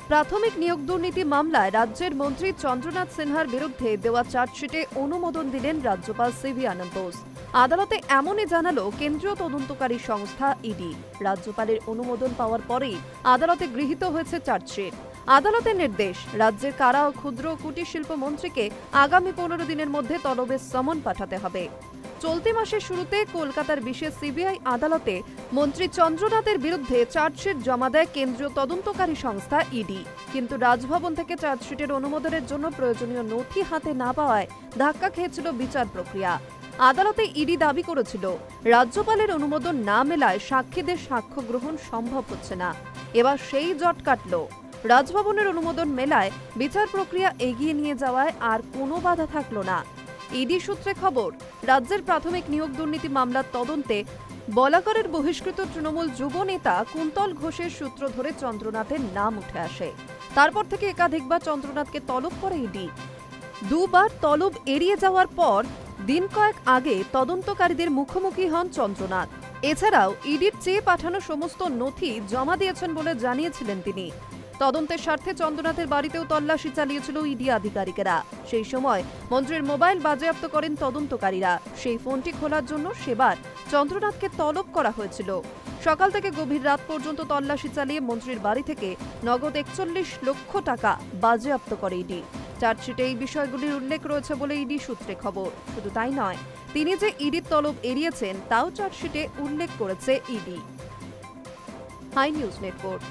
প্রাথমিক নিয়োগ দুর্নীতি মামলায় রাজ্যের মন্ত্রী চন্দ্রনাথ সিনহার বিরুদ্ধে দেওয়া চার্জশিটে অনুমোদন দিলেন রাজ্যপাল সিভি আনন্দ বোস। আদালতে এমনই জানালো কেন্দ্রীয় তদন্তকারী সংস্থা ইডি। রাজ্যপালের অনুমোদন পাওয়ার পরেই আদালতে গৃহীত হয়েছে চার্জশিট। আদালতের নির্দেশ, রাজ্যের কারা ও ক্ষুদ্র ও কুটির শিল্প মন্ত্রীকে আগামী 15 দিনের মধ্যে তলবের সমন পাঠাতে হবে। চলতি মাসের শুরুতে কলকাতার বিশেষ সিবিআই আদালতে মন্ত্রী চন্দ্রনাথের বিরুদ্ধে চার্জশিট জমা দেয় কেন্দ্রীয় তদন্তকারী সংস্থা ইডি। কিন্তু রাজভবন থেকে চার্জশিটের অনুমোদনের জন্য প্রয়োজনীয় নথি হাতে না পাওয়ায় ধাক্কা খেয়েছিল বিচার প্রক্রিয়া। আদালতে ইডি দাবি করেছিল, রাজ্যপালের অনুমোদন না মেলায় সাক্ষীদের সাক্ষ্য গ্রহণ সম্ভব হচ্ছে না। এবার সেই জট কাটল। রাজভবনের অনুমোদন মেলায় বিচার প্রক্রিয়া এগিয়ে নিয়ে যাওয়ায় আর কোনো বাধা থাকল না। ইডি সূত্রে খবর, রাজ্যের প্রাথমিক নিয়োগ দুর্নীতি মামলার তদন্তে বলাকরের বহিষ্কৃত তৃণমূল যুব নেতা কুন্তল ঘোষের সূত্র ধরে চন্দ্রনাথের নাম উঠে আসে। তারপর থেকে একাধিকবার চন্দ্রনাথকে তলব করে ইডি। দুবার তলব এড়িয়ে যাওয়ার পর দিন কয়েক আগে তদন্তকারীদের মুখোমুখি হন চন্দ্রনাথ। এছাড়াও ইডির চেয়ে পাঠানো সমস্ত নথি জমা দিয়েছেন বলে জানিয়েছিলেন তিনি। তদন্তের স্বার্থে চন্দ্রনাথের বাড়িতেও তল্লাশি চালিয়েছিল ইডি আধিকারিকেরা। সেই সময় মন্ত্রীর মোবাইল বাজেয়াপ্ত করেন তদন্তকারীরা। সেই ফোনটি খোলার জন্য সেবার চন্দ্রনাথকে তলব করা হয়েছিল। সকাল থেকে গভীর রাত পর্যন্ত তল্লাশি চালিয়ে মন্ত্রীর বাড়ি থেকে নগদ 41 লক্ষ টাকা বাজেয়াপ্ত করে ইডি। চার্জশিটে এই বিষয়গুলির উল্লেখ রয়েছে বলে ইডি সূত্রে খবর। শুধু তাই নয়, তিনি যে ইডির তলব এড়িয়েছেন তাও চার্জশিটে উল্লেখ করেছে ইডি। High news network.